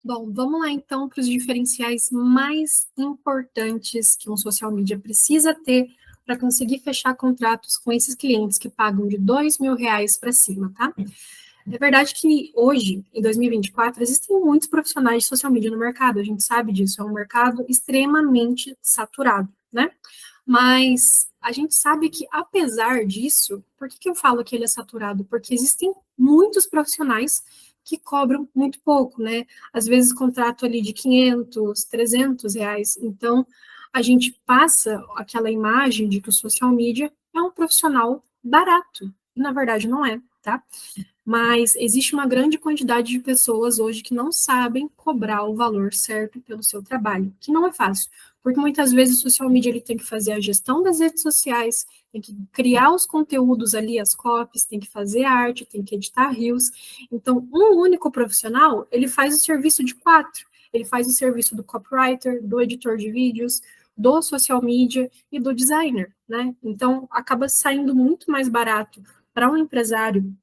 Bom, vamos lá então para os diferenciais mais importantes que um social media precisa ter para conseguir fechar contratos com esses clientes que pagam de R$ 2.000 para cima, tá? É verdade que hoje, em 2024, existem muitos profissionais de social media no mercado, a gente sabe disso, é um mercado extremamente saturado, né? Mas a gente sabe que, apesar disso, por que eu falo que ele é saturado? Porque existem muitos profissionais que cobram muito pouco, né? Às vezes, contrato ali de R$ 500, R$ 300. Então, a gente passa aquela imagem de que o social media é um profissional barato. E, na verdade, não é, tá? Mas existe uma grande quantidade de pessoas hoje que não sabem cobrar o valor certo pelo seu trabalho, que não é fácil, porque muitas vezes o social media ele tem que fazer a gestão das redes sociais, tem que criar os conteúdos ali, as copies, tem que fazer a arte, tem que editar reels. Então, um único profissional, ele faz o serviço de quatro. Ele faz o serviço do copywriter, do editor de vídeos, do social media e do designer, né? Então, acaba saindo muito mais barato para um empresário,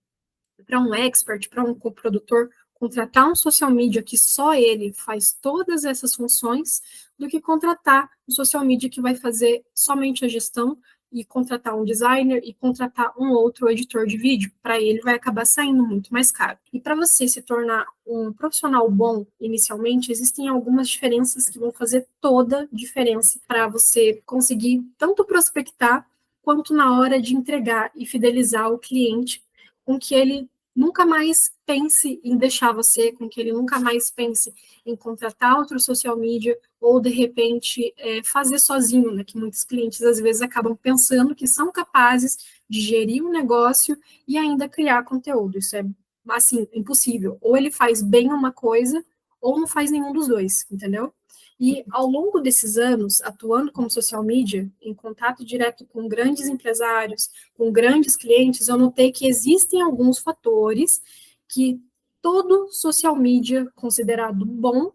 para um expert, para um coprodutor, contratar um social media que só ele faz todas essas funções, do que contratar um social media que vai fazer somente a gestão e contratar um designer e contratar um outro editor de vídeo. Para ele vai acabar saindo muito mais caro. E para você se tornar um profissional bom inicialmente, existem algumas diferenças que vão fazer toda a diferença para você conseguir tanto prospectar quanto na hora de entregar e fidelizar o cliente, com que ele nunca mais pense em deixar você, com que ele nunca mais pense em contratar outro social media ou, de repente, fazer sozinho, né? Que muitos clientes, às vezes, acabam pensando que são capazes de gerir um negócio e ainda criar conteúdo. Isso é, assim, impossível. Ou ele faz bem uma coisa ou não faz nenhum dos dois, entendeu? E ao longo desses anos, atuando como social media, em contato direto com grandes empresários, com grandes clientes, eu notei que existem alguns fatores que todo social media considerado bom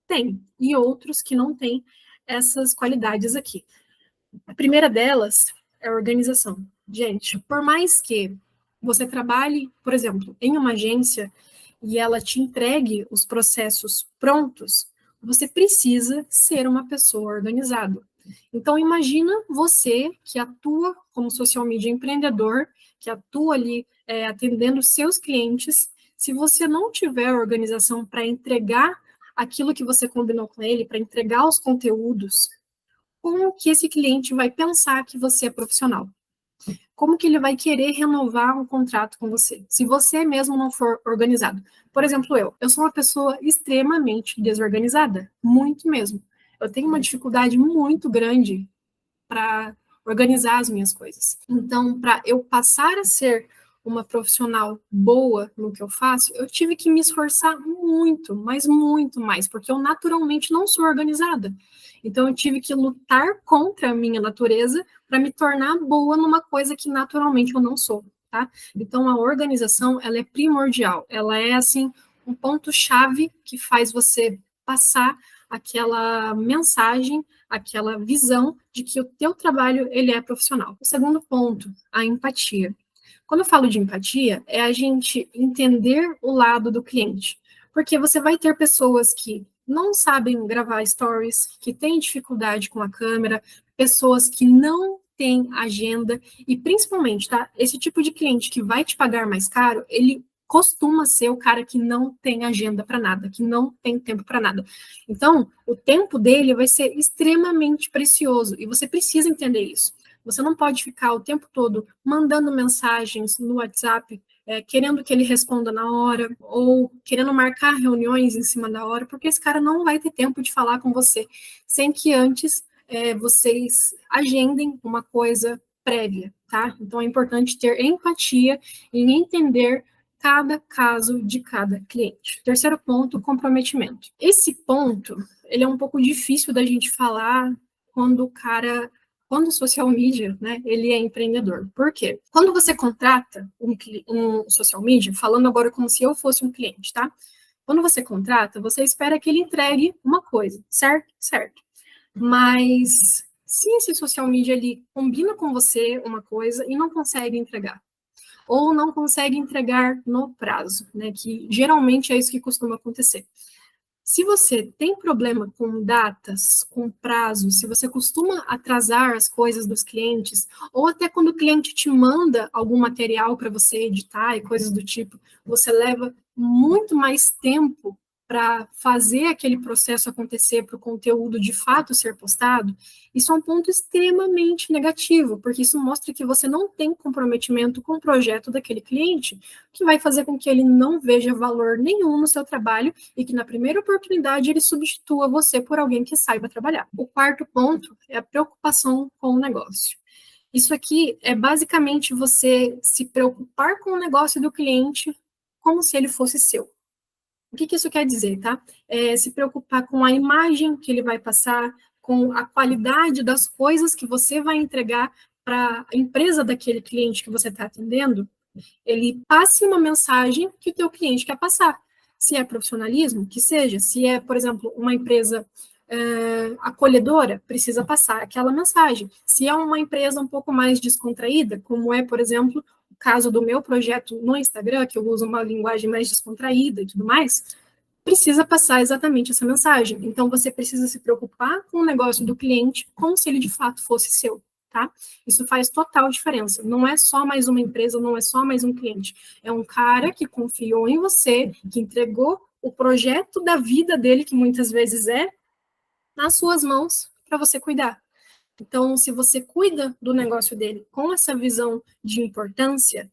tem, e outros que não têm essas qualidades aqui. A primeira delas é a organização. Gente, por mais que você trabalhe, por exemplo, em uma agência e ela te entregue os processos prontos, você precisa ser uma pessoa organizada. Então, imagina você que atua como social media empreendedor, que atua ali atendendo seus clientes, se você não tiver organização para entregar aquilo que você combinou com ele, para entregar os conteúdos, como que esse cliente vai pensar que você é profissional? Como que ele vai querer renovar um contrato com você, se você mesmo não for organizado? Por exemplo, eu sou uma pessoa extremamente desorganizada, muito mesmo. Eu tenho uma dificuldade muito grande para organizar as minhas coisas. Então, para eu passar a ser uma profissional boa no que eu faço, eu tive que me esforçar muito, mas muito mais, porque eu naturalmente não sou organizada. Então, eu tive que lutar contra a minha natureza para me tornar boa numa coisa que naturalmente eu não sou, tá? Então, a organização, ela é primordial. Ela é, assim, um ponto-chave que faz você passar aquela mensagem, aquela visão de que o teu trabalho ele é profissional. O segundo ponto, a empatia. Quando eu falo de empatia, é a gente entender o lado do cliente, porque você vai ter pessoas que não sabem gravar stories, que têm dificuldade com a câmera, pessoas que não têm agenda e principalmente, tá? Esse tipo de cliente que vai te pagar mais caro, ele costuma ser o cara que não tem agenda para nada, que não tem tempo para nada. Então, o tempo dele vai ser extremamente precioso e você precisa entender isso. Você não pode ficar o tempo todo mandando mensagens no WhatsApp, querendo que ele responda na hora, ou querendo marcar reuniões em cima da hora, porque esse cara não vai ter tempo de falar com você, sem que antes vocês agendem uma coisa prévia, tá? Então é importante ter empatia e entender cada caso de cada cliente. Terceiro ponto, comprometimento. Esse ponto, ele é um pouco difícil da gente falar quando o social media, né, ele é empreendedor. Por quê? Quando você contrata um social media, falando agora como se eu fosse um cliente, tá? Quando você contrata, você espera que ele entregue uma coisa, certo? Certo. Mas se esse social media ele combina com você uma coisa e não consegue entregar, ou não consegue entregar no prazo, né? Que geralmente é isso que costuma acontecer. Se você tem problema com datas, com prazos, se você costuma atrasar as coisas dos clientes, ou até quando o cliente te manda algum material para você editar e coisas do tipo, você leva muito mais tempo para fazer aquele processo acontecer, para o conteúdo de fato ser postado, isso é um ponto extremamente negativo, porque isso mostra que você não tem comprometimento com o projeto daquele cliente, que vai fazer com que ele não veja valor nenhum no seu trabalho e que na primeira oportunidade ele substitua você por alguém que saiba trabalhar. O quarto ponto é a preocupação com o negócio. Isso aqui é basicamente você se preocupar com o negócio do cliente como se ele fosse seu. O que isso quer dizer, tá? É se preocupar com a imagem que ele vai passar, com a qualidade das coisas que você vai entregar para a empresa daquele cliente que você está atendendo, ele passe uma mensagem que o teu cliente quer passar. Se é profissionalismo, que seja. Se é, por exemplo, uma empresa acolhedora, precisa passar aquela mensagem. Se é uma empresa um pouco mais descontraída, como é, por exemplo, o caso do meu projeto no Instagram, que eu uso uma linguagem mais descontraída e tudo mais, precisa passar exatamente essa mensagem. Então, você precisa se preocupar com o negócio do cliente como se ele de fato fosse seu, tá? Isso faz total diferença. Não é só mais uma empresa, não é só mais um cliente. É um cara que confiou em você, que entregou o projeto da vida dele, que muitas vezes é, nas suas mãos para você cuidar. Então, se você cuida do negócio dele com essa visão de importância,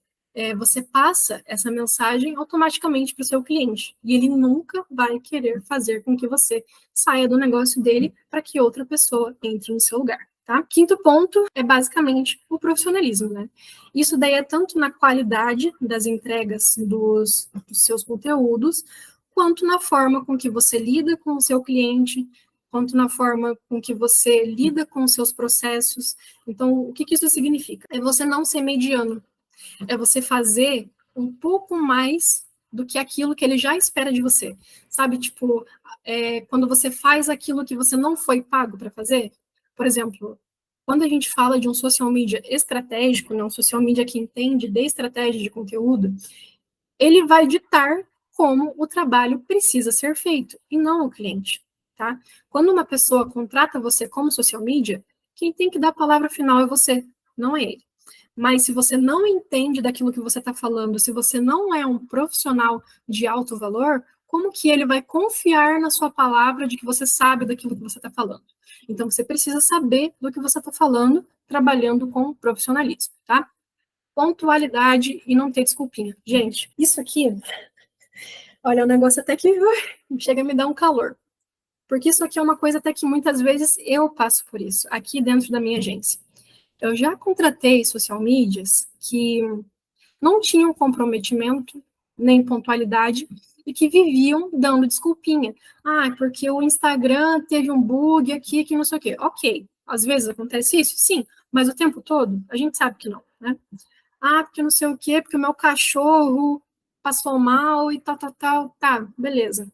você passa essa mensagem automaticamente para o seu cliente. E ele nunca vai querer fazer com que você saia do negócio dele para que outra pessoa entre no seu lugar. Tá? Quinto ponto é basicamente o profissionalismo, né? Isso daí é tanto na qualidade das entregas dos seus conteúdos, quanto na forma com que você lida com o seu cliente, quanto na forma com que você lida com os seus processos. Então, o que isso significa? É você não ser mediano, é você fazer um pouco mais do que aquilo que ele já espera de você. Sabe, tipo, quando você faz aquilo que você não foi pago para fazer, por exemplo, quando a gente fala de um social media estratégico, né, um social media que entende de estratégia de conteúdo, ele vai ditar como o trabalho precisa ser feito, e não o cliente, tá? Quando uma pessoa contrata você como social media, quem tem que dar a palavra final é você, não é ele. Mas se você não entende daquilo que você está falando, se você não é um profissional de alto valor, como que ele vai confiar na sua palavra de que você sabe daquilo que você está falando? Então, você precisa saber do que você está falando, trabalhando com profissionalismo, tá? Pontualidade e não ter desculpinha. Gente, isso aqui, olha, é um negócio até que chega a me dar um calor. Porque isso aqui é uma coisa até que muitas vezes eu passo por isso, aqui dentro da minha agência. Eu já contratei social medias que não tinham comprometimento, nem pontualidade, e que viviam dando desculpinha. Ah, porque o Instagram teve um bug aqui, que não sei o quê. Ok, às vezes acontece isso, sim, mas o tempo todo a gente sabe que não, né? Ah, porque não sei o quê, porque o meu cachorro passou mal e tal, tal, tal. Tá, beleza.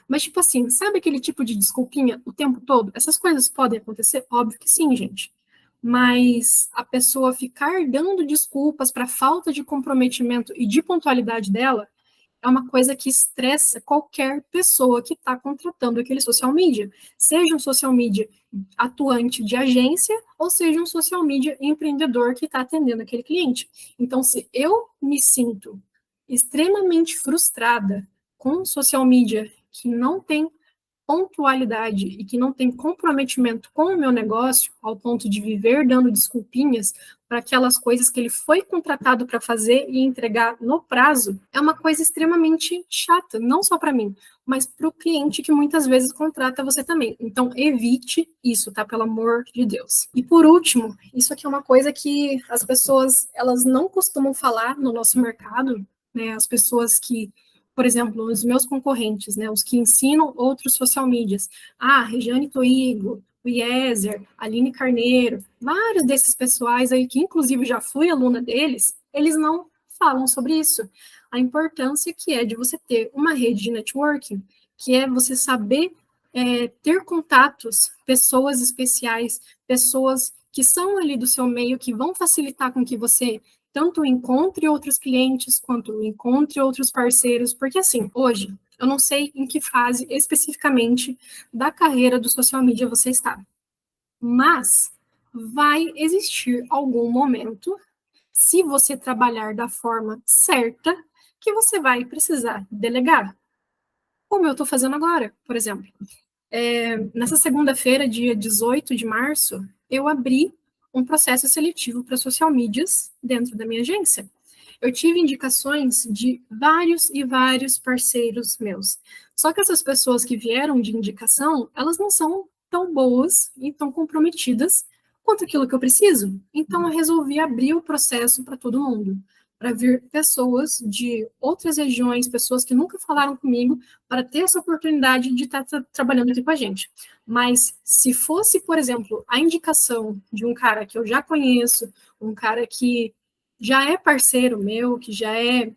Mas, tipo assim, sabe aquele tipo de desculpinha o tempo todo? Essas coisas podem acontecer? Óbvio que sim, gente. Mas a pessoa ficar dando desculpas para a falta de comprometimento e de pontualidade dela é uma coisa que estressa qualquer pessoa que está contratando aquele social media. Seja um social media atuante de agência ou seja um social media empreendedor que está atendendo aquele cliente. Então, se eu me sinto extremamente frustrada com social media que não tem pontualidade e que não tem comprometimento com o meu negócio, ao ponto de viver dando desculpinhas para aquelas coisas que ele foi contratado para fazer e entregar no prazo, é uma coisa extremamente chata, não só para mim, mas para o cliente que muitas vezes contrata você também. Então, evite isso, tá? Pelo amor de Deus. E por último, isso aqui é uma coisa que as pessoas, elas não costumam falar no nosso mercado, né? As pessoas que, por exemplo, os meus concorrentes, né, os que ensinam outros social medias. Ah, Regiane Toigo, o Iezer, Aline Carneiro, vários desses pessoais aí, que inclusive já fui aluna deles, eles não falam sobre isso. A importância que é de você ter uma rede de networking, que é você saber ter contatos, pessoas especiais, pessoas que são ali do seu meio, que vão facilitar com que você tanto encontre outros clientes, quanto encontre outros parceiros, porque assim, hoje, Eu não sei em que fase especificamente da carreira do social media você está, mas vai existir algum momento, se você trabalhar da forma certa, que você vai precisar delegar, como eu estou fazendo agora, por exemplo. Nessa segunda-feira, dia 18 de março, eu abri um processo seletivo para social medias dentro da minha agência. Eu tive indicações de vários e vários parceiros meus. Só que essas pessoas que vieram de indicação, elas não são tão boas e tão comprometidas quanto aquilo que eu preciso. Então, eu resolvi abrir o processo para todo mundo, para vir pessoas de outras regiões, pessoas que nunca falaram comigo, para ter essa oportunidade de estar trabalhando aqui com a gente. Mas se fosse, por exemplo, a indicação de um cara que eu já conheço, um cara que já é parceiro meu, que já é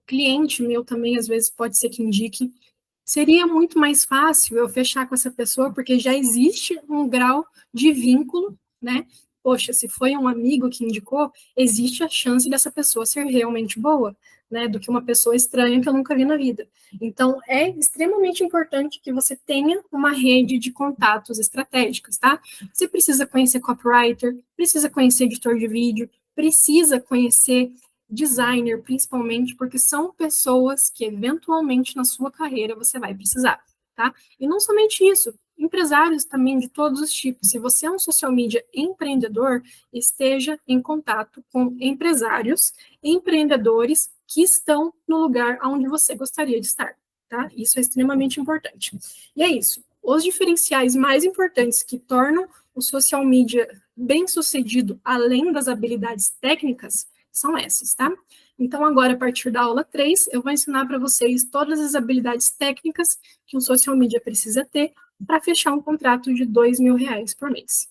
cliente meu também, às vezes pode ser que indique, seria muito mais fácil eu fechar com essa pessoa, porque já existe um grau de vínculo, né? Poxa, se foi um amigo que indicou, existe a chance dessa pessoa ser realmente boa, né? Do que uma pessoa estranha que eu nunca vi na vida. Então, é extremamente importante que você tenha uma rede de contatos estratégicos, tá? Você precisa conhecer copywriter, precisa conhecer editor de vídeo, precisa conhecer designer, principalmente, porque são pessoas que, eventualmente, na sua carreira, você vai precisar, tá? E não somente isso, empresários também de todos os tipos. Se você é um social media empreendedor, esteja em contato com empresários, empreendedores que estão no lugar onde você gostaria de estar, tá? Isso é extremamente importante. E é isso. Os diferenciais mais importantes que tornam o social media bem-sucedido, além das habilidades técnicas, são essas, tá? Então, agora, a partir da aula 3, eu vou ensinar para vocês todas as habilidades técnicas que um social media precisa ter para fechar um contrato de R$ 2.000 por mês.